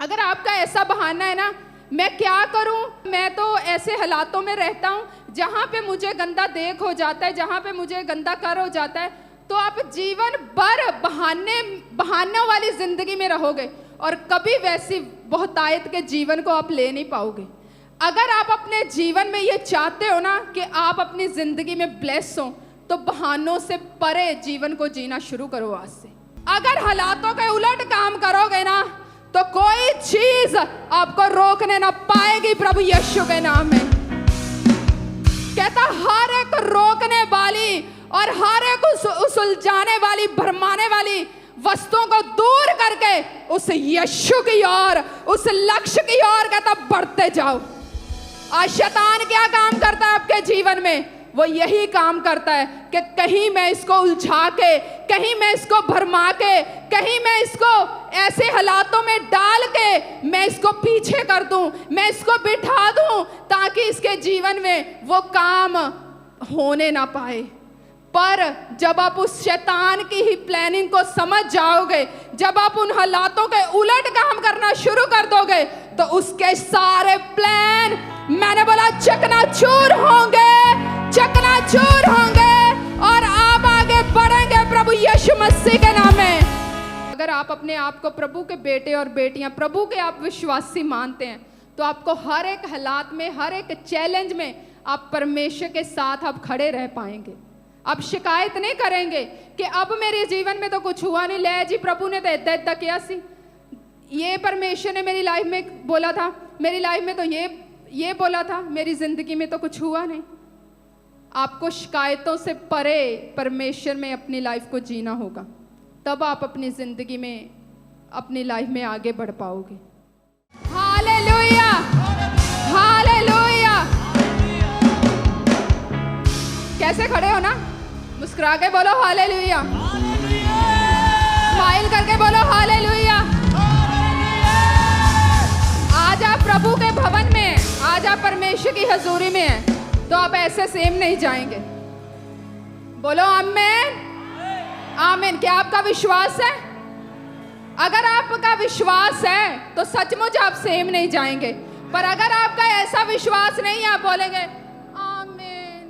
अगर आपका ऐसा बहाना है ना, मैं क्या करूं, मैं तो ऐसे हालातों में रहता हूं जहां पे मुझे गंदा देख हो जाता है, जहां पे मुझे गंदा कर हो जाता है, तो आप जीवन भर बहानों वाली जिंदगी में रहोगे और कभी वैसी बहुतायत के जीवन को आप ले नहीं पाओगे। अगर आप अपने जीवन में ये चाहते हो ना कि आप अपनी जिंदगी में ब्लेस हो, तो बहानों से परे जीवन को जीना शुरू करो आज से। अगर हालातों के उलट काम करोगे ना, तो कोई चीज आपको रोकने ना पाएगी प्रभु यीशु के नाम में। कहता हर एक रोकने वाली और हर एक उस उलझाने वाली, भरमाने वाली वस्तुओं को दूर करके उस यीशु की ओर, उस लक्ष्य की ओर कहता बढ़ते जाओ। आज शैतान क्या काम करता है आपके जीवन में? वो यही काम करता है कि कहीं मैं इसको उलझा के, कहीं मैं इसको भरमा के, कहीं मैं इसको ऐसे हालातों में डाल के मैं इसको पीछे कर दूं, मैं इसको बिठा दूं ताकि इसके जीवन में वो काम होने ना पाए। पर जब आप उस शैतान की ही प्लानिंग को समझ जाओगे, जब आप उन हालातों के उलट काम करना शुरू कर दोगे, तो उसके सारे प्लान, मैंने बोला, चकनाचूर होंगे, चकनाचूर होंगे और आप आगे बढ़ेंगे प्रभु यीशु मसीह के नाम में। अगर आप अपने आप को प्रभु के बेटे और बेटियां, प्रभु के आप विश्वासी मानते हैं, तो आपको हर एक हालात में, हर एक चैलेंज में आप परमेश्वर के साथ आप खड़े रह पाएंगे। आप शिकायत नहीं करेंगे कि अब मेरे जीवन में तो कुछ हुआ नहीं, ले जी प्रभु ने तो इतना इतना किया सी, ये परमेश्वर ने मेरी लाइफ में बोला था, मेरी लाइफ में तो ये बोला था, मेरी जिंदगी में तो कुछ हुआ नहीं। आपको शिकायतों से परे परमेश्वर में अपनी लाइफ को जीना होगा, तब आप अपनी जिंदगी में, अपनी लाइफ में आगे बढ़ पाओगे। Hallelujah, hallelujah. कैसे खड़े हो ना? मुस्कुरा के बोलो हालेलुया, स्माइल करके बोलो हालेलुया। आज आप प्रभु के भवन में, आज आप परमेश्वर की हजूरी में हैं, तो आप ऐसे सेम नहीं जाएंगे। बोलो आमीन, आमीन। क्या आपका विश्वास है? अगर आपका विश्वास है तो सचमुच आप सेम नहीं जाएंगे। पर अगर आपका ऐसा विश्वास नहीं है, आप बोलेंगे आमीन।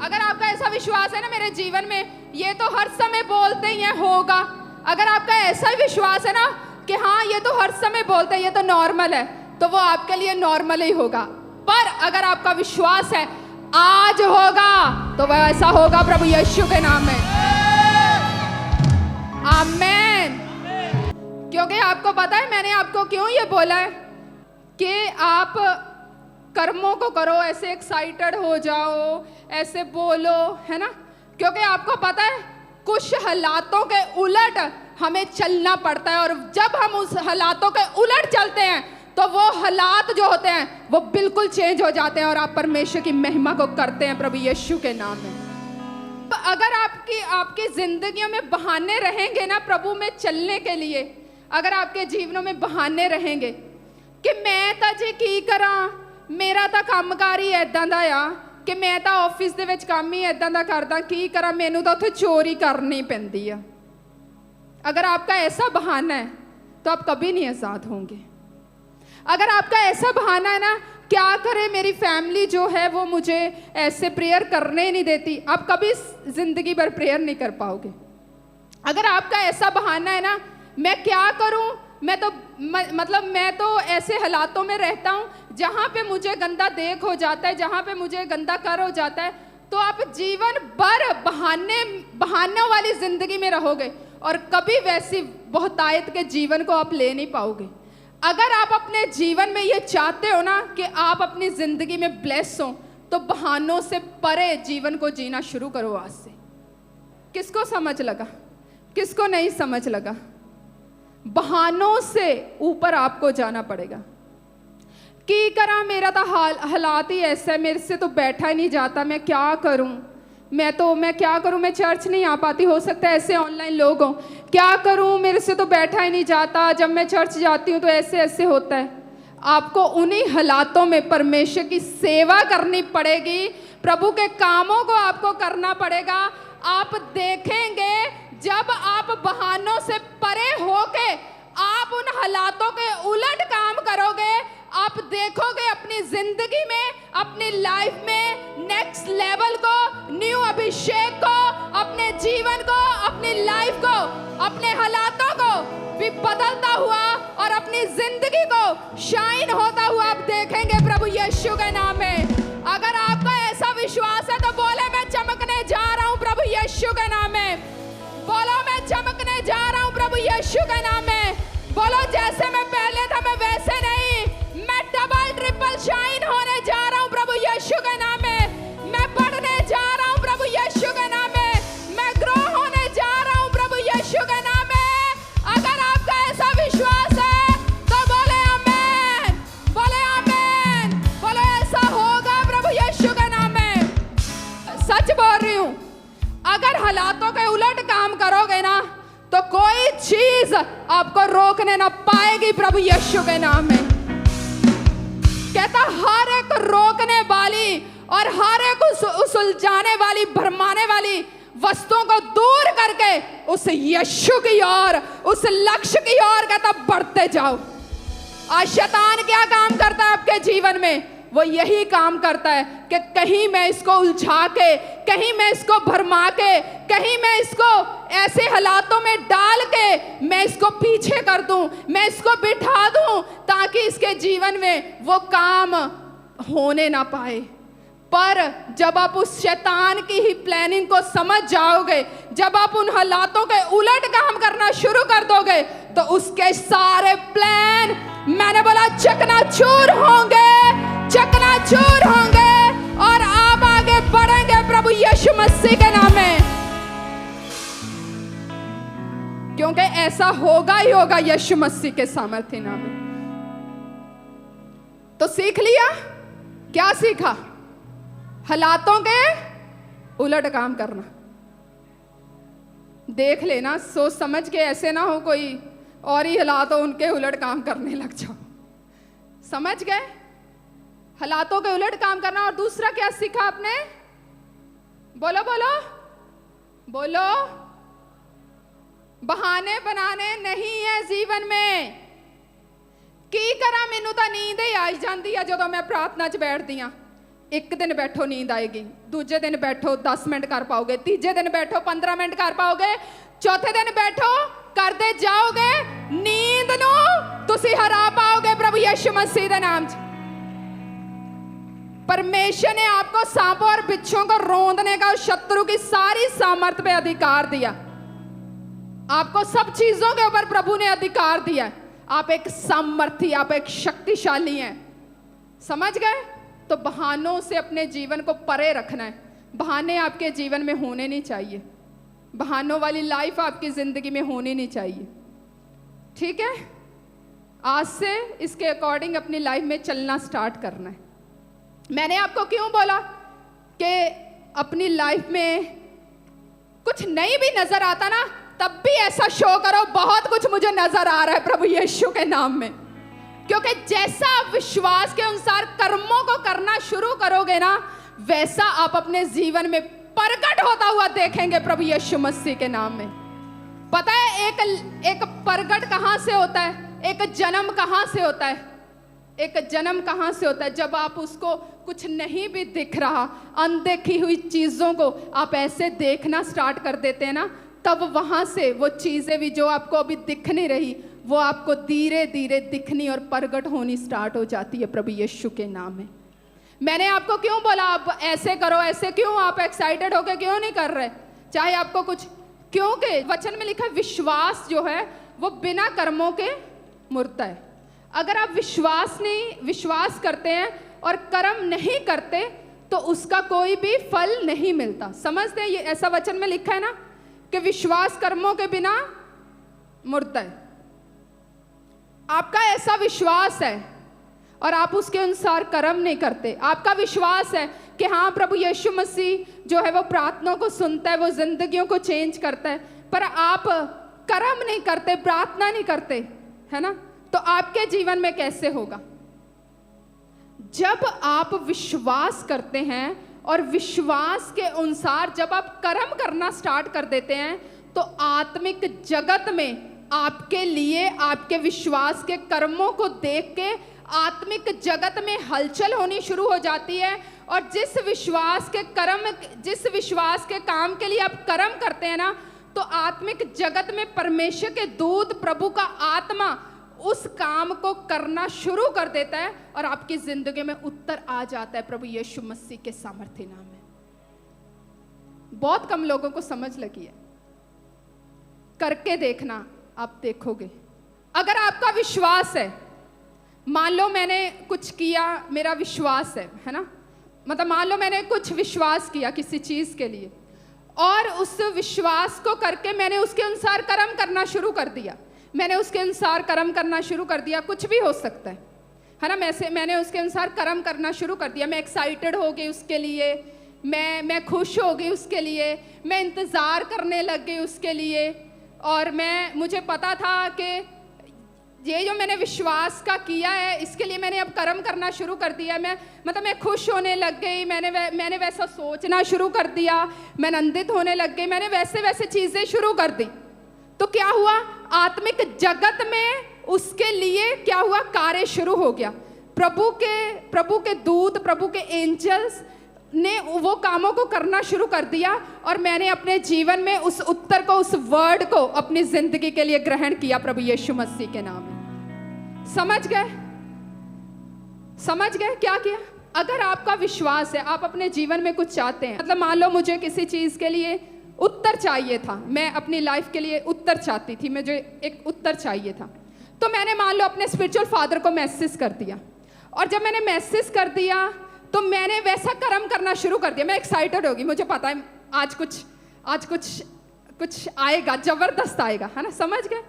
अगर आपका ऐसा विश्वास है ना, मेरे जीवन में ये तो हर समय बोलते ही है, होगा। अगर आपका ऐसा विश्वास है ना कि हाँ ये तो हर समय बोलते हैं, ये तो नॉर्मल है, तो वो आपके लिए नॉर्मल ही होगा। पर अगर आपका विश्वास है आज होगा, तो वह ऐसा होगा प्रभु यीशु के नाम में। आमीन। क्योंकि आपको पता है मैंने आपको क्यों ये बोला है कि आप कर्मों को करो, ऐसे एक्साइटेड हो जाओ, ऐसे बोलो, है ना? क्योंकि आपको पता है कुछ हालातों के उलट हमें चलना पड़ता है, और जब हम उस हालातों के उलट चलते हैं तो वो हालात जो होते हैं वो बिल्कुल चेंज हो जाते हैं और आप परमेश्वर की महिमा को करते हैं प्रभु यीशु के नाम में। तो अगर आपकी जिंदगियों में बहाने रहेंगे ना प्रभु में चलने के लिए, अगर आपके जीवनों में बहाने रहेंगे कि मैं तो जी की करा, मेरा तो कामकार ही इदां दा आ कि मैं तो ऑफिस दे विच काम ही इदां दा करदा, की करा, मैनू तो उत्थे चोरी करनी पैंदी आ। अगर आपका ऐसा बहाना है तो आप कभी नहीं आज़ाद होंगे। अगर आपका ऐसा बहाना है ना, क्या करे मेरी फैमिली जो है वो मुझे ऐसे प्रेयर करने नहीं देती, आप कभी जिंदगी भर प्रेयर नहीं कर पाओगे। अगर आपका ऐसा बहाना है ना, मैं क्या करूं, मैं तो ऐसे हालातों में रहता हूं जहां पे मुझे गंदा देख हो जाता है, जहां पे मुझे गंदा कर हो जाता है, तो आप जीवन भर बहानों वाली जिंदगी में रहोगे और कभी वैसी बहुतायत के जीवन को आप ले नहीं पाओगे। अगर आप अपने जीवन में ये चाहते हो ना कि आप अपनी जिंदगी में ब्लेस हो, तो बहानों से परे जीवन को जीना शुरू करो आज से। किसको समझ लगा? किसको नहीं समझ लगा? बहानों से ऊपर आपको जाना पड़ेगा। की करा, मेरा तो हालात ही ऐसा है, मेरे से तो बैठा ही नहीं जाता, मैं क्या करूं, मैं क्या करूं, मैं चर्च नहीं आ पाती, हो सकता है ऐसे ऑनलाइन लोग हों, क्या करूं, मेरे से तो बैठा ही नहीं जाता, जब मैं चर्च जाती हूं तो ऐसे ऐसे होता है। आपको उन्हीं हालातों में परमेश्वर की सेवा करनी पड़ेगी, प्रभु के कामों को आपको करना पड़ेगा। आप देखेंगे जब आप बहानों से परे होके आप उन हालातों के उलट काम करोगे, आप देखोगे अपनी जिंदगी में, अपनी लाइफ में नेक्स्ट लेवल को, न्यू अभिषेक को, अपने जीवन को, अपनी लाइफ को, अपने हालातों को भी बदलता हुआ और अपनी जिंदगी को शाइन होता हुआ आप देखेंगे प्रभु यीशु के नाम में। अगर आपका ऐसा विश्वास है तो बोले मैं चमकने जा रहा हूं प्रभु यीशु के नाम में। बोलो मैं चमकने जा रहा हूं प्रभु यीशु के नाम में। बोलो जैसे मैं पहले था मैं वैसे नहीं, मैं डबल ट्रिपल शाइन होने जा रहा हूं प्रभु यीशु के नाम में। मैं बढ़ने जा रहा हूं प्रभु यीशु के नाम में। मैं ग्रो होने जा रहा हूं प्रभु यीशु के नाम में। अगर आपका ऐसा विश्वास है तो बोले आमीन, बोले आमीन, बोले ऐसा होगा प्रभु यीशु के नाम में। सच बोल रही हूं, अगर हालातों के उलट काम करोगे ना तो कोई चीज आपको रोकने ना पाएगी प्रभु यीशु के नाम में। कहता हर एक रोकने वाली और हर एक उस उलझाने वाली, भरमाने वाली वस्तुओं को दूर करके उस यीशु की ओर, उस लक्ष्य की ओर कहता बढ़ते जाओ। आज शैतान क्या काम करता है आपके जीवन में? वो यही काम करता है कि कहीं मैं इसको उलझा के, कहीं मैं इसको भरमा के, कहीं मैं इसको ऐसे हालातों में डाल के मैं इसको पीछे कर दूं, मैं इसको बिठा दूं ताकि इसके जीवन में वो काम होने ना पाए। पर जब आप उस शैतान की ही प्लानिंग को समझ जाओगे, जब आप उन हालातों के उलट काम करना शुरू कर दोगे तो उसके सारे प्लान, मैंने बोला चकनाचूर होंगे, चकनाचूर होंगे और आप आगे बढ़ेंगे प्रभु यीशु मसीह के नाम में। क्योंकि ऐसा होगा ही होगा यीशु मसीह के सामर्थ्य नाम में। तो सीख लिया, क्या सीखा? हालातों के उलट काम करना। देख लेना, सोच समझ के, ऐसे ना हो कोई और ही हालात हो उनके उलट काम करने लग जाओ। समझ गए? हालातों के उलट काम करना। और दूसरा क्या सीखा आपने? बोलो बोलो बोलो। बहाने बनाने नहीं है जीवन में। की करा मैनू तो नींद ही आई जाती है जो मैं प्रार्थना च बैठती हाँ। एक दिन बैठो नींद आएगी, दूजे दिन बैठो 10 मिनट कर पाओगे, तीजे दिन बैठो 15 मिनट कर पाओगे, चौथे दिन बैठो करते जाओगे, नींद नू तुसी हरा पाओगे प्रभु यीशु मसीह के नाम च। परमेश्वर ने आपको सांपों और बिच्छों को रौंदने का, शत्रु की सारी सामर्थ पे अधिकार दिया। आपको सब चीजों के ऊपर प्रभु ने अधिकार दिया। आप एक सामर्थी, आप एक शक्तिशाली हैं। समझ गए? तो बहानों से अपने जीवन को परे रखना है। बहाने आपके जीवन में होने नहीं चाहिए। बहानों वाली लाइफ आपकी जिंदगी में होनी नहीं चाहिए। ठीक है? आज से इसके अकॉर्डिंग अपनी लाइफ में चलना स्टार्ट करना है। मैंने आपको क्यों बोला कि अपनी लाइफ में कुछ नहीं भी नजर आता ना, तब भी ऐसा शो करो बहुत कुछ मुझे नजर आ रहा है प्रभु यीशु के नाम में। क्योंकि जैसा आप विश्वास के अनुसार कर्मों को करना शुरू करोगे ना, वैसा आप अपने जीवन में प्रकट होता हुआ देखेंगे प्रभु यीशु मसीह के नाम में। पता है एक प्रकट कहां से होता है? एक जन्म कहां से होता है? एक जन्म कहां से होता है? जब आप उसको कुछ नहीं भी दिख रहा, अनदेखी हुई चीजों को आप ऐसे देखना स्टार्ट कर देते हैं ना, तब वहां से वो चीजें भी जो आपको अभी दिख नहीं रही, वो आपको धीरे धीरे दिखनी और प्रकट होनी स्टार्ट हो जाती है प्रभु यीशु के नाम में। मैंने आपको क्यों बोला आप ऐसे करो, ऐसे क्यों आप एक्साइटेड होकर क्यों नहीं कर रहे? चाहे आपको कुछ, क्योंकि वचन में लिखा है विश्वास जो है वो बिना कर्मों के मुर्दा है। अगर आप विश्वास करते हैं और कर्म नहीं करते तो उसका कोई भी फल नहीं मिलता। समझते हैं? ये ऐसा वचन में लिखा है ना कि विश्वास कर्मों के बिना मुर्दा है। आपका ऐसा विश्वास है और आप उसके अनुसार कर्म नहीं करते। आपका विश्वास है कि हाँ प्रभु यीशु मसीह जो है वो प्रार्थनाओं को सुनता है, वो जिंदगियों को चेंज करता है, पर आप कर्म नहीं करते, प्रार्थना नहीं करते, है ना? तो आपके जीवन में कैसे होगा? जब आप विश्वास करते हैं और विश्वास के अनुसार जब आप कर्म करना स्टार्ट कर देते हैं तो आत्मिक जगत में आपके लिए आपके विश्वास के कर्मों को देख के आत्मिक जगत में हलचल होनी शुरू हो जाती है। और जिस विश्वास के काम के लिए आप कर्म करते हैं ना, तो आत्मिक जगत में परमेश्वर के दूत, प्रभु का आत्मा उस काम को करना शुरू कर देता है और आपकी जिंदगी में उत्तर आ जाता है प्रभु यीशु मसीह के सामर्थ्य नाम में। बहुत कम लोगों को समझ लगी है, करके देखना, आप देखोगे। अगर आपका विश्वास है, मान लो मैंने कुछ किया, मेरा विश्वास है ना, मतलब मान लो मैंने कुछ विश्वास किया किसी चीज के लिए और उस विश्वास को करके मैंने उसके अनुसार कर्म करना शुरू कर दिया, मैंने उसके अनुसार कर्म करना शुरू कर दिया, कुछ भी हो सकता है ना। मैंने उसके अनुसार कर्म करना शुरू कर दिया, मैं एक्साइटेड हो गई उसके लिए, मैं खुश हो गई उसके लिए, मैं इंतज़ार करने लग गई उसके लिए। और मुझे पता था कि ये जो मैंने विश्वास का किया है इसके लिए मैंने अब कर्म करना शुरू कर दिया। मैं खुश होने लग गई, मैंने वैसा सोचना शुरू कर दिया, मैं आनंदित होने लग गई, मैंने वैसे चीज़ें शुरू कर दी। तो क्या हुआ, आत्मिक जगत में उसके लिए क्या हुआ, कार्य शुरू हो गया। प्रभु के दूत, प्रभु के एंजल्स ने वो कामों को करना शुरू कर दिया और मैंने अपने जीवन में उस उत्तर को, उस वर्ड को अपनी जिंदगी के लिए ग्रहण किया प्रभु यीशु मसीह के नाम में। समझ गए क्या किया? अगर आपका विश्वास है, आप अपने जीवन में कुछ चाहते हैं, मतलब मान लो मुझे किसी चीज के लिए उत्तर चाहिए था, मैं अपनी लाइफ के लिए उत्तर चाहती थी, मुझे एक उत्तर चाहिए था, तो मैंने मान लो अपने स्पिरिचुअल फादर को मैसेज कर दिया। और जब मैंने मैसेज कर दिया तो मैंने वैसा कर्म करना शुरू कर दिया। मैं एक्साइटेड होगी, मुझे पता है आज कुछ आएगा, जबरदस्त आएगा, है ना। समझ गए?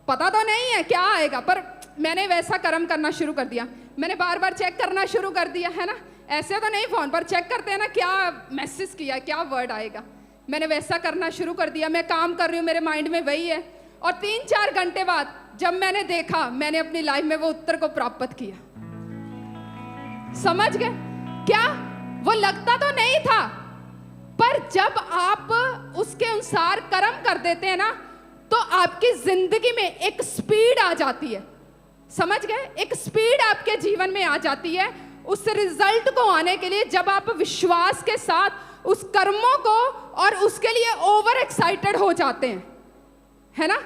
पता तो नहीं है क्या आएगा, पर मैंने वैसा कर्म करना शुरू कर दिया। मैंने बार बार चेक करना शुरू कर दिया, है ना। ऐसे तो नहीं, फोन पर चेक करते हैं ना, क्या मैसेज किया, क्या वर्ड आएगा। मैंने वैसा करना शुरू कर दिया, मैं काम कर रही हूँ, मेरे माइंड में वही है। और 3-4 घंटे बाद जब मैंने देखा, मैंने अपनी लाइफ में वो उत्तर को प्राप्त किया। समझ गए क्या? वो लगता तो नहीं था, पर जब आप उसके अनुसार कर्म कर देते हैं ना, तो आपकी जिंदगी में एक स्पीड आ जाती है। समझ गए? एक स्पीड आपके जीवन में आ जाती है उस रिजल्ट को आने के लिए, जब आप विश्वास के साथ उस कर्मों को और उसके लिए ओवर एक्साइटेड हो जाते हैं, है ना,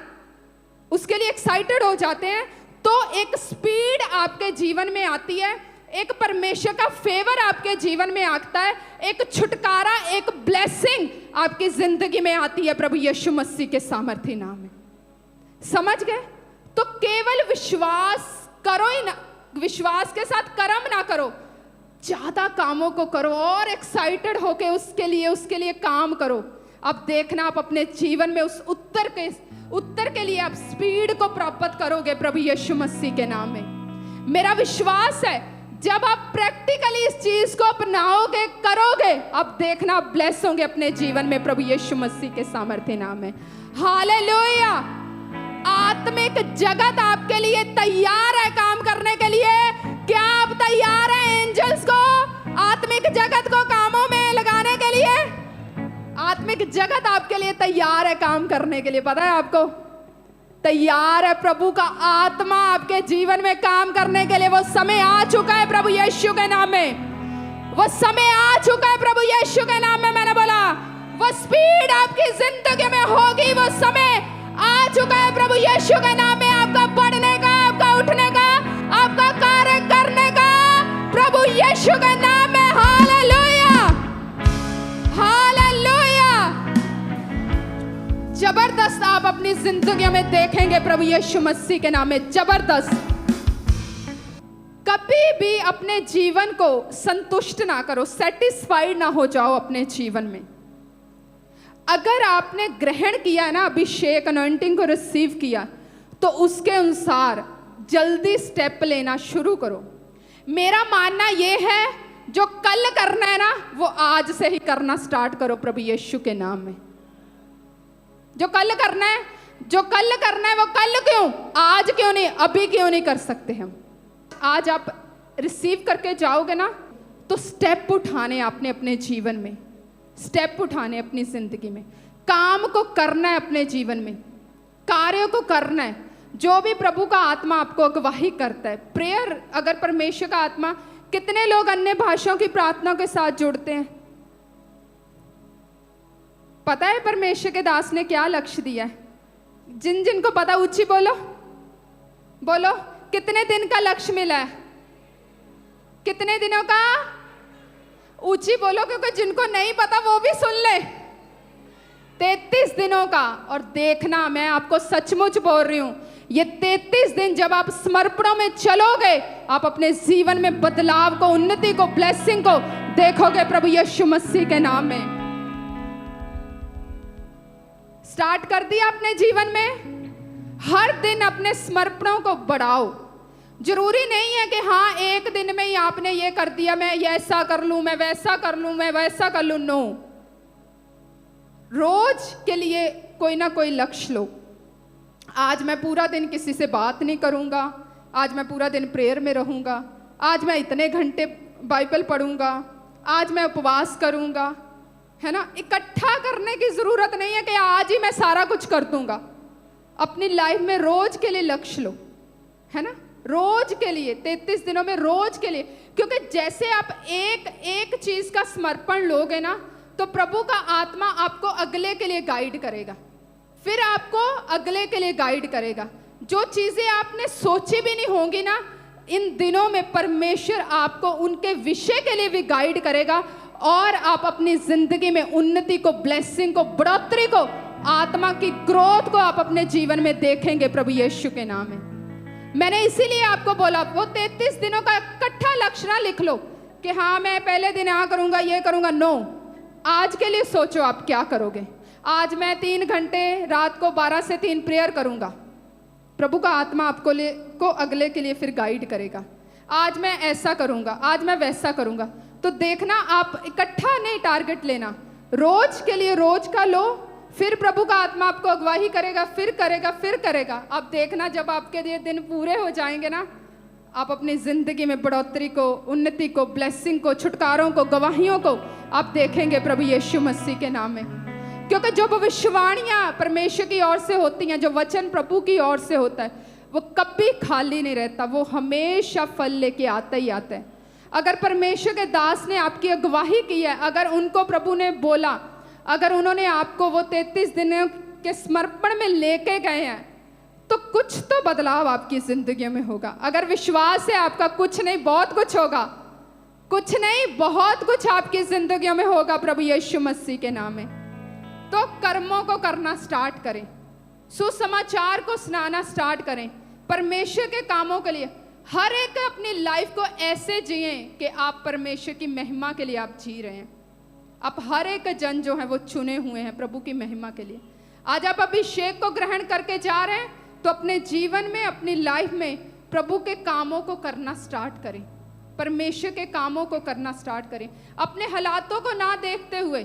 उसके लिए एक्साइटेड हो जाते हैं, तो एक स्पीड आपके जीवन में आती है, एक परमेश्वर का फेवर आपके जीवन में आता है, एक छुटकारा, एक ब्लेसिंग आपकी जिंदगी में आती है प्रभु यीशु मसीह के सामर्थ्य नाम में। समझ गए? तो केवल विश्वास करो ही ना, विश्वास के साथ कर्म ना करो, ज्यादा कामों को करो और एक्साइटेड होके उसके लिए काम करो। अब देखना, आप अपने जीवन में उस उत्तर के लिए आप स्पीड को प्राप्त करोगे प्रभु यीशु मसीह के नाम में। मेरा विश्वास है जब आप प्रैक्टिकली इस चीज को अपनाओगे, करोगे, अब देखना आप ब्लेस होंगे अपने जीवन में प्रभु यीशु मसीह के सामर्थ्य नाम में। हालेलुया! आत्मिक जगत आपके लिए तैयार है काम करने के लिए। क्या आप तैयार हैं एंजल्स को, आत्मिक जगत को कामों में लगाने के लिए? आत्मिक जगत आपके लिए तैयार है काम करने के लिए, पता है आपको? तैयार है प्रभु का आत्मा आपके जीवन में काम करने के लिए। वो समय आ चुका है प्रभु यीशु के नाम में, वो समय आ चुका है प्रभु यीशु के नाम में। मैंने बोला वो स्पीड आपकी जिंदगी में होगी, वो समय आ चुका है प्रभु यीशु के नाम में, आपका बढ़ने का, आपका उठने का, आपका कार्य करने का प्रभु यीशु के नाम में। हालेलुया! हालेलुया! जबरदस्त आप अपनी जिंदगी में देखेंगे प्रभु यीशु मसीह के नाम में, जबरदस्त। कभी भी अपने जीवन को संतुष्ट ना करो, सेटिस्फाइड ना हो जाओ अपने जीवन में। अगर आपने ग्रहण किया है ना, अभिषेक अनॉइंटिंग को रिसीव किया, तो उसके अनुसार जल्दी स्टेप लेना शुरू करो। मेरा मानना यह है, जो कल करना है ना, वो आज से ही करना स्टार्ट करो प्रभु यीशु के नाम में। जो कल करना है वो कल क्यों, आज क्यों नहीं, अभी क्यों नहीं कर सकते हम? आज आप रिसीव करके जाओगे ना, तो स्टेप उठाने आपने अपने जीवन में, स्टेप उठाने अपनी जिंदगी में, काम को करना है अपने जीवन में। कार्य को करना है। जो भी प्रभु का आत्मा आपको अगवाही करता है, प्रेयर, अगर परमेश्वर का आत्मा, कितने लोग अन्य भाषाओं की प्रार्थना के साथ जुड़ते हैं? पता है परमेश्वर के दास ने क्या लक्ष्य दिया है? जिन जिनको पता ऊंची बोलो, बोलो कितने दिन का लक्ष्य मिला है? कितने दिनों का? ऊंची बोलो, क्योंकि जिनको नहीं पता वो भी सुन ले। 33 दिनों का। और देखना, मैं आपको सचमुच बोल रही हूं, ये 33 दिन जब आप समर्पणों में चलोगे, आप अपने जीवन में बदलाव को, उन्नति को, ब्लेसिंग को देखोगे प्रभु यीशु मसीह के नाम में। स्टार्ट कर दिया अपने जीवन में? हर दिन अपने समर्पणों को बढ़ाओ। जरूरी नहीं है कि हाँ एक दिन में ही आपने ये कर दिया, मैं ये ऐसा कर लूं, मैं वैसा कर लूं, मैं वैसा कर लूं। नो, रोज के लिए कोई ना कोई लक्ष्य लो। आज मैं पूरा दिन किसी से बात नहीं करूंगा, आज मैं पूरा दिन प्रेयर में रहूंगा, आज मैं इतने घंटे बाइबल पढ़ूंगा, आज मैं उपवास करूंगा, है ना। इकट्ठा करने की जरूरत नहीं है कि आज ही मैं सारा कुछ कर दूंगा। अपनी लाइफ में रोज के लिए लक्ष्य लो, है ना, रोज के लिए, 33 दिनों में रोज के लिए। क्योंकि जैसे आप एक एक चीज का समर्पण लोगे ना, तो प्रभु का आत्मा आपको अगले के लिए गाइड करेगा, फिर आपको अगले के लिए गाइड करेगा। जो चीजें आपने सोची भी नहीं होंगी ना, इन दिनों में परमेश्वर आपको उनके विषय के लिए भी गाइड करेगा, और आप अपनी जिंदगी में उन्नति को, ब्लेसिंग को, बढ़ोतरी को, आत्मा की ग्रोथ को आप अपने जीवन में देखेंगे प्रभु यीशु के नाम में। मैंने इसीलिए आपको बोला, वो 33 दिनों का इकट्ठा लक्ष्य ना लिख लो कि हाँ मैं पहले दिन यहाँ करूंगा, ये करूंगा। नो, आज के लिए सोचो आप क्या करोगे। आज मैं 3 घंटे रात को 12 से 3 प्रेयर करूंगा। प्रभु का आत्मा आपको को अगले के लिए फिर गाइड करेगा। आज मैं ऐसा करूंगा, आज मैं वैसा करूंगा। तो देखना, आप इकट्ठा नहीं टारगेट लेना, रोज के लिए रोज का लो, फिर प्रभु का आत्मा आपको अगवाही करेगा, फिर करेगा, फिर करेगा। अब देखना, जब आपके ये दिन पूरे हो जाएंगे ना, आप अपनी जिंदगी में बढ़ोतरी को, उन्नति को, ब्लेसिंग को, छुटकारों को, गवाहियों को आप देखेंगे प्रभु यीशु मसीह के नाम में। क्योंकि जो भविष्यवाणियां परमेश्वर की ओर से होती हैं, जो वचन प्रभु की ओर से होता है, वो कभी खाली नहीं रहता, वो हमेशा फल लेके आता ही आता है। अगर परमेश्वर के दास ने आपकी अगवाही की है, अगर उनको प्रभु ने बोला, अगर उन्होंने आपको वो 33 दिनों के समर्पण में लेके गए हैं, तो कुछ तो बदलाव आपकी जिंदगी में होगा। अगर विश्वास है आपका, कुछ नहीं बहुत कुछ होगा, कुछ नहीं बहुत कुछ आपकी जिंदगियों में होगा प्रभु यीशु मसीह के नाम में। तो कर्मों को करना स्टार्ट करें, सुसमाचार को सुनाना स्टार्ट करें, परमेश्वर के कामों के लिए। हर एक अपनी लाइफ को ऐसे जिए कि आप परमेश्वर की महिमा के लिए आप जी रहे हैं। आप हर एक जन जो है वो चुने हुए हैं प्रभु की महिमा के लिए। आज आप अभिषेक को ग्रहण करके जा रहे हैं, तो अपने जीवन में, अपनी लाइफ में प्रभु के कामों को करना स्टार्ट करें, परमेश्वर के कामों को करना स्टार्ट करें, अपने हालातों को ना देखते हुए।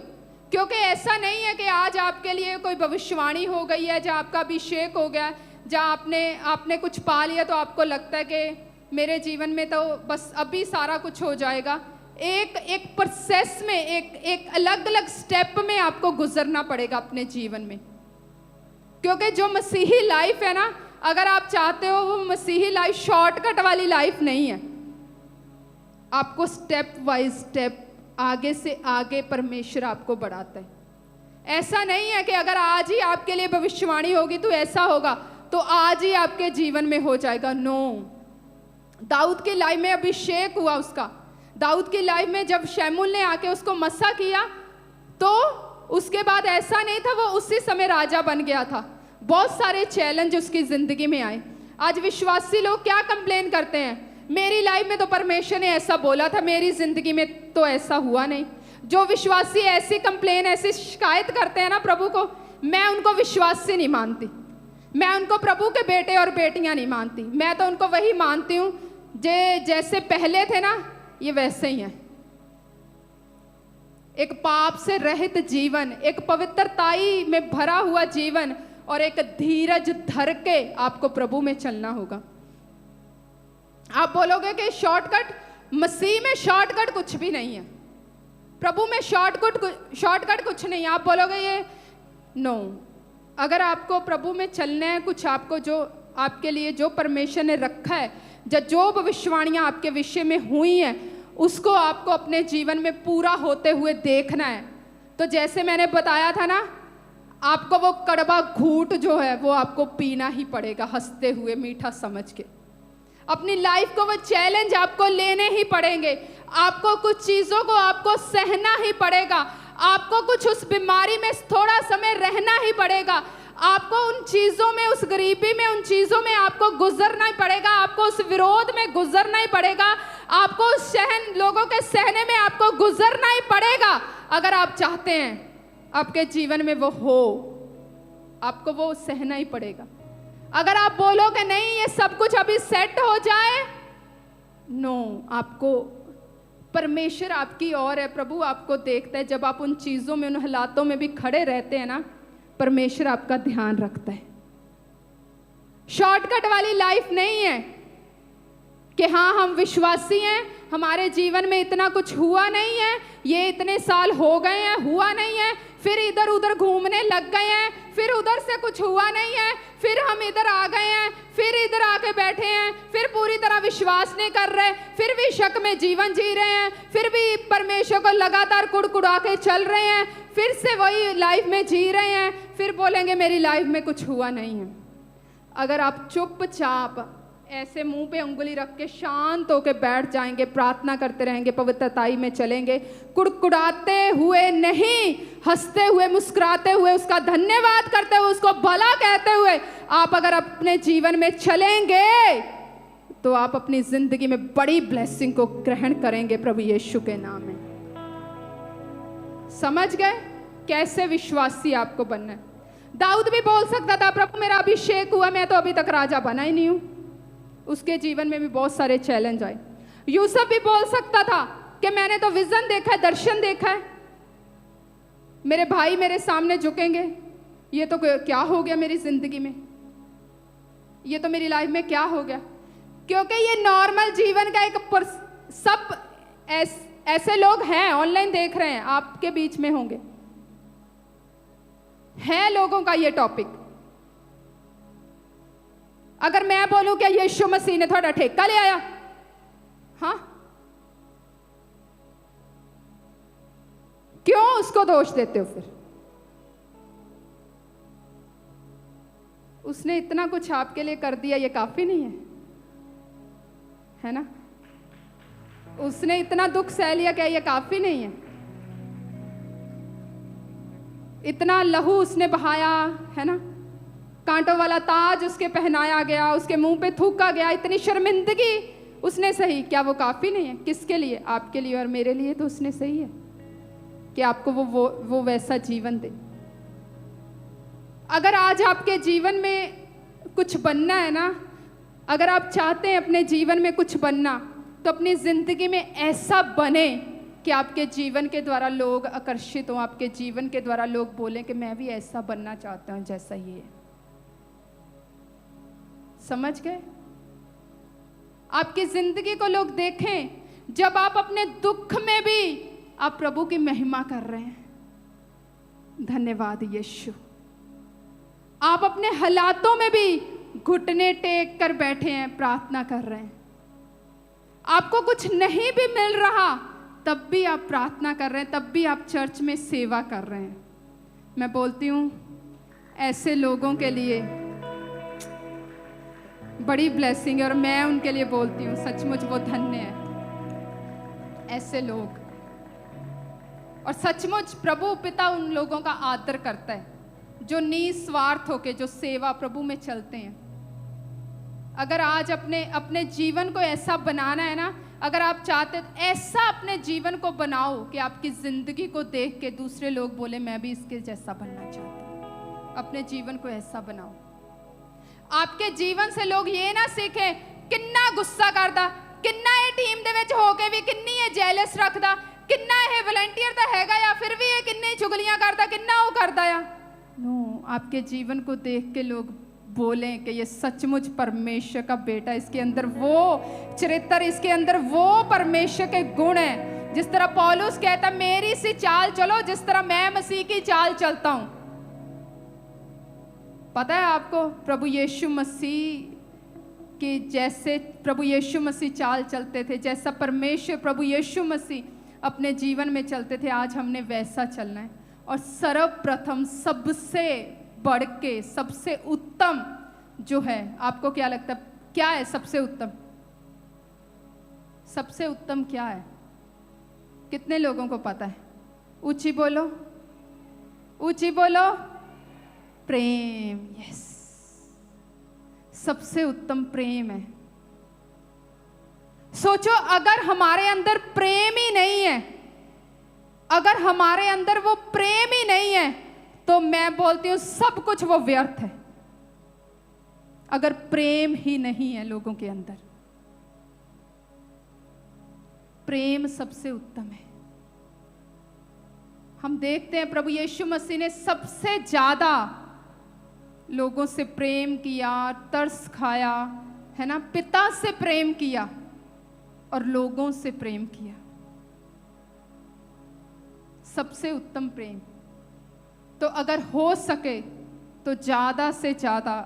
क्योंकि ऐसा नहीं है कि आज आपके लिए कोई भविष्यवाणी हो गई है, जहाँ आपका अभिषेक हो गया, जहाँ आपने कुछ पा लिया, तो आपको लगता है कि मेरे जीवन में तो बस अभी सारा कुछ हो जाएगा। एक प्रोसेस में, एक अलग अलग स्टेप में आपको गुजरना पड़ेगा अपने जीवन में। क्योंकि जो मसीही लाइफ है ना, अगर आप चाहते हो, वो मसीही लाइफ शॉर्टकट वाली लाइफ नहीं है। आपको स्टेप वाइज स्टेप, आगे से आगे परमेश्वर आपको बढ़ाता है। ऐसा नहीं है कि अगर आज ही आपके लिए भविष्यवाणी होगी तो ऐसा होगा, तो आज ही आपके जीवन में हो जाएगा। नो, दाऊद की लाइफ में अभिषेक हुआ उसका। दाऊद की लाइफ में जब शमूएल ने आके उसको मसा किया, तो उसके बाद ऐसा नहीं था वो उसी समय राजा बन गया था। बहुत सारे चैलेंज उसकी जिंदगी में आए। आज विश्वासी लोग क्या कंप्लेन करते हैं, मेरी लाइफ में तो परमेश्वर ने ऐसा बोला था, मेरी जिंदगी में तो ऐसा हुआ नहीं। जो विश्वासी ऐसी कंप्लेन, ऐसी शिकायत करते हैं ना प्रभु को, मैं उनको विश्वासी नहीं मानती, मैं उनको प्रभु के बेटे और बेटियां नहीं मानती। मैं तो उनको वही मानती हूँ जैसे पहले थे ना, ये वैसे ही हैं। एक पाप से रहित जीवन, एक पवित्रताई में भरा हुआ जीवन, और एक धीरज धर के आपको प्रभु में चलना होगा। आप बोलोगे कि शॉर्टकट, मसीह में शॉर्टकट कुछ भी नहीं है, प्रभु में शॉर्टकट कुछ नहीं है। आप बोलोगे ये नो, अगर आपको प्रभु में चलना है, कुछ आपको जो आपके लिए जो परमेश्वर ने रखा है, जो भविष्यवाणियाँ आपके विषय में हुई हैं, उसको आपको अपने जीवन में पूरा होते हुए देखना है। तो जैसे मैंने बताया था ना, आपको वो कड़वा घूंट जो है वो आपको पीना ही पड़ेगा, हंसते हुए मीठा समझ के। अपनी लाइफ को वो चैलेंज आपको लेने ही पड़ेंगे। आपको कुछ चीज़ों को आपको सहना ही पड़ेगा। आपको कुछ उस बीमारी में थोड़ा समय रहना ही पड़ेगा। आपको उन चीज़ों में, उस गरीबी में, उन चीज़ों में आपको गुजरना ही पड़ेगा। आपको उस विरोध में गुजरना ही पड़ेगा। आपको उस लोगों के सहने में आपको गुजरना ही पड़ेगा। अगर आप चाहते हैं आपके जीवन में वो हो, आपको वो सहना ही पड़ेगा। अगर आप बोलोगे नहीं ये सब कुछ अभी सेट हो जाए, नो, आपको परमेश्वर आपकी ओर है, प्रभु आपको देखता है। जब आप उन चीज़ों में, उन हालातों में भी खड़े रहते हैं ना, परमेश्वर आपका ध्यान रखता है। शॉर्टकट वाली लाइफ नहीं है कि हाँ हम विश्वासी हैं, हमारे जीवन में इतना कुछ हुआ नहीं है, ये इतने साल हो गए हैं, हुआ नहीं है, फिर इधर उधर घूमने लग गए हैं, फिर उधर से कुछ हुआ नहीं है, फिर हम इधर आ गए हैं, फिर इधर आके बैठे हैं, फिर पूरी तरह विश्वास नहीं कर रहे, फिर भी शक में जीवन जी रहे हैं, फिर भी परमेश्वर को लगातार कुड़कुड़ा के चल रहे हैं, फिर से वही लाइफ में जी रहे हैं, फिर बोलेंगे मेरी लाइफ में कुछ हुआ नहीं है। अगर आप चुपचाप ऐसे मुंह पे उंगली रख के शांत होकर बैठ जाएंगे, प्रार्थना करते रहेंगे, पवित्रताई में चलेंगे, कुड़कुड़ाते हुए नहीं, हंसते हुए, मुस्कुराते हुए, उसका धन्यवाद करते हुए, उसको भला कहते हुए आप अगर अपने जीवन में चलेंगे तो आप अपनी जिंदगी में बड़ी ब्लेसिंग को ग्रहण करेंगे प्रभु यीशु के नाम में। समझ गए कैसे विश्वासी आपको बनना है? दाऊद भी बोल सकता था प्रभु मेरा अभिषेक हुआ, मैं तो अभी तक राजा बना ही नहीं हूं। उसके जीवन में भी बहुत सारे चैलेंज आए। यूसुफ भी बोल सकता था कि मैंने तो विजन देखा है, दर्शन देखा है, मेरे भाई मेरे सामने झुकेंगे, ये तो क्या हो गया मेरी जिंदगी में, ये तो मेरी लाइफ में क्या हो गया। क्योंकि ये नॉर्मल जीवन का एक सब ऐसे लोग हैं, ऑनलाइन देख रहे हैं, आपके बीच में होंगे, है लोगों का ये टॉपिक। अगर मैं बोलूं क्या यीशु मसीह ने थोड़ा ठेका ले आया, हाँ, क्यों उसको दोष देते हो? फिर उसने इतना कुछ आपके लिए कर दिया, ये काफी नहीं है ना? उसने इतना दुख सह लिया, क्या ये काफी नहीं है? इतना लहू उसने बहाया, है ना? कांटों वाला ताज उसके पहनाया गया, उसके मुंह पे थूका गया, इतनी शर्मिंदगी उसने सही, क्या वो काफी नहीं है? किसके लिए? आपके लिए और मेरे लिए तो उसने सही है कि आपको वो वैसा जीवन दे। अगर आज आपके जीवन में कुछ बनना है ना, अगर आप चाहते हैं अपने जीवन में कुछ बनना, तो अपनी जिंदगी में ऐसा बने कि आपके जीवन के द्वारा लोग आकर्षित हों, आपके जीवन के द्वारा लोग बोलें कि मैं भी ऐसा बनना चाहता हूं जैसा ये है। समझ गए? आपकी जिंदगी को लोग देखें, जब आप अपने दुख में भी आप प्रभु की महिमा कर रहे हैं। धन्यवाद यीशु। आप अपने हालातों में भी घुटने टेक कर बैठे हैं, प्रार्थना कर रहे हैं। आपको कुछ नहीं भी मिल रहा तब भी आप प्रार्थना कर रहे हैं, तब भी आप चर्च में सेवा कर रहे हैं। मैं बोलती हूँ ऐसे लोगों के लिए बड़ी ब्लेसिंग है, और मैं उनके लिए बोलती हूँ सचमुच वो धन्य है ऐसे लोग। और सचमुच प्रभु पिता उन लोगों का आदर करता है जो निस्वार्थ होके, जो सेवा प्रभु में चलते हैं। अगर आज अपने जीवन को ऐसा बनाना है ना, अगर आप चाहते तो ऐसा अपने जीवन को बनाओ कि आपकी जिंदगी को देख के दूसरे लोग बोले मैं भी इसके जैसा बनना चाहती हूँ। अपने जीवन को ऐसा बनाओ, आपके जीवन से लोग ये ना सीखें किन्ना गुस्सा करदा, किन्ना ये टीम दे विच होके भी किन्नी ये जेलस रखदा, किन्ना ये वॉलंटियर तो हैगा या फिर भी ये किन्नी चुगलियां करदा, किन्ना वो करदा या। नो, आपके जीवन को देख के लोग बोलें कि ये सचमुच परमेश्वर का बेटा, इसके अंदर वो चरित्र, इसके अंदर वो परमेश्वर के गुण हैं। जिस तरह पौलुस कहता मेरी सी चाल चलो जिस तरह मैं मसीह की चाल चलता हूं। पता है आपको, प्रभु यीशु मसीह कि जैसे प्रभु यीशु मसीह चाल चलते थे, जैसा परमेश्वर प्रभु यीशु मसीह अपने जीवन में चलते थे, आज हमने वैसा चलना है। और सर्वप्रथम सबसे बढ़ के सबसे उत्तम जो है, आपको क्या लगता है क्या है सबसे उत्तम? सबसे उत्तम क्या है? कितने लोगों को पता है? ऊंची बोलो, ऊंची बोलो। प्रेम। यस, सबसे उत्तम प्रेम है। सोचो, अगर हमारे अंदर प्रेम ही नहीं है, अगर हमारे अंदर वो प्रेम ही नहीं है, तो मैं बोलती हूं सब कुछ वो व्यर्थ है। अगर प्रेम ही नहीं है लोगों के अंदर, प्रेम सबसे उत्तम है। हम देखते हैं प्रभु यीशु मसीह ने सबसे ज्यादा लोगों से प्रेम किया, तरस खाया, है ना, पिता से प्रेम किया और लोगों से प्रेम किया। सबसे उत्तम प्रेम। तो अगर हो सके तो ज्यादा से ज्यादा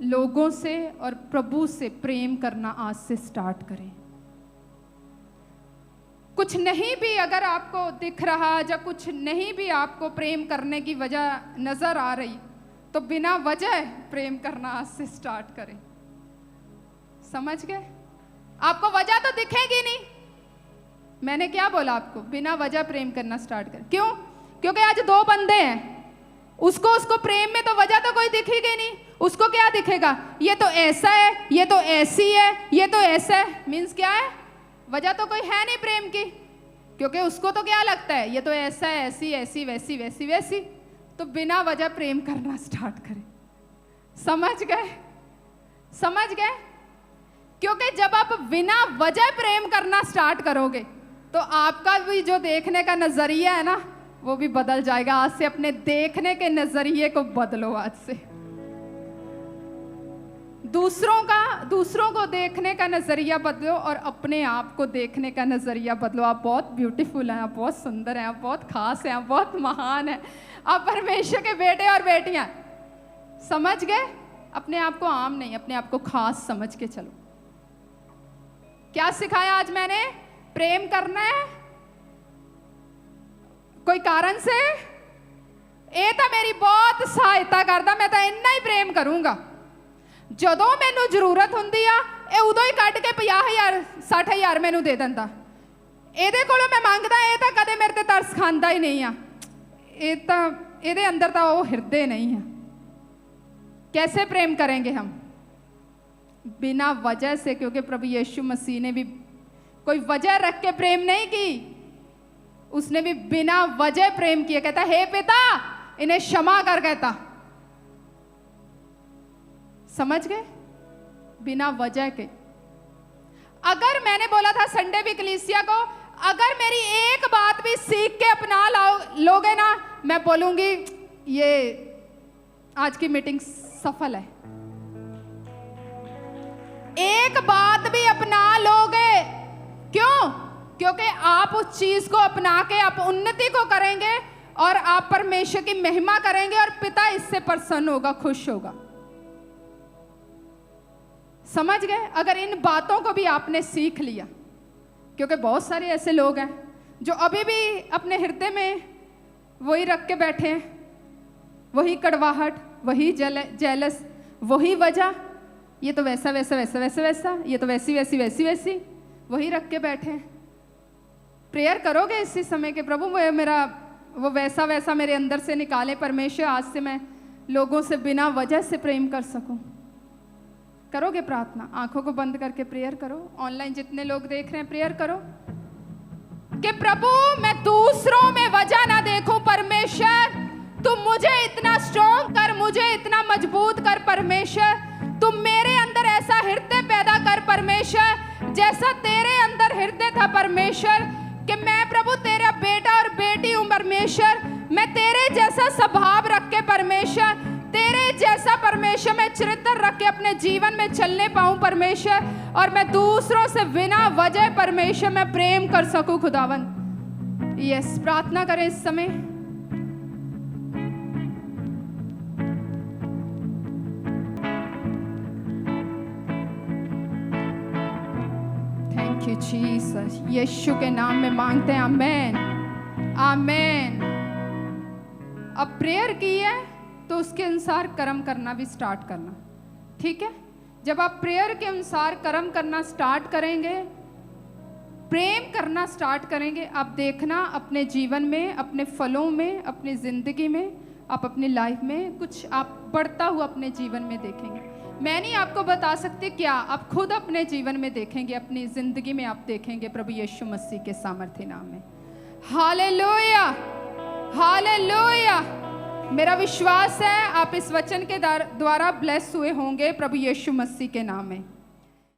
लोगों से और प्रभु से प्रेम करना आज से स्टार्ट करें। कुछ नहीं भी अगर आपको दिख रहा, या कुछ नहीं भी आपको प्रेम करने की वजह नजर आ रही, तो बिना वजह प्रेम करना आज से स्टार्ट करें। समझ गए? आपको वजह तो दिखेगी नहीं। मैंने क्या बोला आपको? बिना वजह प्रेम करना स्टार्ट करें। क्यों? क्योंकि आज दो बंदे हैं, उसको प्रेम में तो वजह तो कोई दिखेगी नहीं। उसको क्या दिखेगा? ये तो ऐसा है, ये तो ऐसी है, ये तो ऐसा है। मीन्स क्या है? वजह तो कोई है नहीं प्रेम की, क्योंकि उसको तो क्या लगता है? ये तो ऐसा है, ऐसी ऐसी वैसी वैसी वैसी। तो बिना वजह प्रेम करना स्टार्ट करें। समझ गए? समझ गए? क्योंकि जब आप बिना वजह प्रेम करना स्टार्ट करोगे, तो आपका भी जो देखने का नजरिया है ना, वो भी बदल जाएगा। आज से अपने देखने के नजरिए को बदलो। आज से दूसरों को देखने का नजरिया बदलो और अपने आप को देखने का नजरिया बदलो। आप बहुत ब्यूटीफुल हैं, आप बहुत सुंदर हैं, आप बहुत खास हैं, आप बहुत महान हैं, आप परमेश्वर के बेटे और बेटियां। समझ गए? अपने आप को आम नहीं, अपने आप को खास समझ के चलो। क्या सिखाया आज मैंने? प्रेम करना है कोई कारण से, ये तो मेरी बहुत सहायता करता, मैं तो इन्ना ही प्रेम करूंगा। ਜਦੋਂ ਮੈਨੂੰ ਜ਼ਰੂਰਤ ਹੁੰਦੀ ਆ, ਇਹ ਉਦੋਂ ਹੀ ਕੱਢ ਕੇ 50,000 60,000 ਮੈਨੂੰ ਦੇ ਦਿੰਦਾ। ਇਹਦੇ ਕੋਲੋਂ ਮੈਂ ਮੰਗਦਾ, ਇਹ ਤਾਂ ਕਦੇ ਮੇਰੇ ਤੇ ਤਰਸ ਖਾਂਦਾ ਹੀ ਨਹੀਂ ਆ। ਇਹ ਤਾਂ ਇਹਦੇ ਅੰਦਰ ਤਾਂ ਉਹ ਹਿਰਦੇ नहीं है। कैसे प्रेम करेंगे हम? बिना वजह से, क्योंकि प्रभु यीशु मसीह ने भी कोई वजह रख के प्रेम नहीं की, उसने भी बिना वजह प्रेम किया। कहता, हे पिता इन्हें क्षमा कर, कहता। समझ गए? बिना वजह के। अगर मैंने बोला था संडे भी कलीसिया को, अगर मेरी एक बात भी सीख के अपना लोगे ना, मैं बोलूंगी ये आज की मीटिंग सफल है। एक बात भी अपना लोगे। क्यों? क्योंकि आप उस चीज को अपना के आप उन्नति को करेंगे और आप परमेश्वर की महिमा करेंगे और पिता इससे प्रसन्न होगा, खुश होगा। समझ गए? अगर इन बातों को भी आपने सीख लिया, क्योंकि बहुत सारे ऐसे लोग हैं जो अभी भी अपने हृदय में वही रख के बैठे हैं, वही कड़वाहट, वही जेलस, वही वजह, ये तो वैसा वैसा वैसा वैसा वैसा, ये तो वैसी वैसी वैसी वैसी, वही रख के बैठे हैं। प्रेयर करोगे इसी समय के प्रभु मेरा वो वैसा वैसा मेरे अंदर से निकाले परमेश्वर, आज से मैं लोगों से बिना वजह से प्रेम कर सकूं। करोगे प्रार्थना? आंखों को बंद करके प्रेयर करो। ऑनलाइन जितने लोग देख रहे हैं, प्रेयर करो कि प्रभु मैं दूसरों में वजह ना देखूं। परमेश्वर तुम मुझे इतना स्ट्रॉन्ग कर, मुझे इतना मजबूत कर परमेश्वर। तुम मेरे अंदर ऐसा हृदय पैदा कर परमेश्वर, जैसा तेरे अंदर हृदय था परमेश्वर, कि मैं प्रभु तेरा बेटा और बेटी हूं परमेश्वर। मैं तेरे जैसा स्वभाव रख के परमेश्वर, तेरे जैसा परमेश्वर मैं चरित्र रख के अपने जीवन में चलने पाऊं परमेश्वर, और मैं दूसरों से बिना वजह परमेश्वर मैं प्रेम कर सकूं खुदावन। यस, प्रार्थना करें इस समय। थैंक यू जीसस, यीशु के नाम में मांगते हैं, आमेन आमेन। अब प्रेयर की है तो उसके अनुसार कर्म करना भी स्टार्ट करना, ठीक है। जब आप प्रेयर के अनुसार कर्म करना स्टार्ट करेंगे, प्रेम करना स्टार्ट करेंगे, आप देखना अपने जीवन में, अपने फलों में, अपनी ज़िंदगी में, आप अपनी लाइफ में कुछ आप बढ़ता हुआ अपने जीवन में देखेंगे। मैं नहीं आपको बता सकती क्या, आप खुद अपने जीवन में देखेंगे, अपनी ज़िंदगी में आप देखेंगे प्रभु यीशु मसीह के सामर्थ्य नाम में। Hallelujah hallelujah. मेरा विश्वास है आप इस वचन के द्वारा ब्लेस हुए होंगे प्रभु यीशु मसीह के नाम में।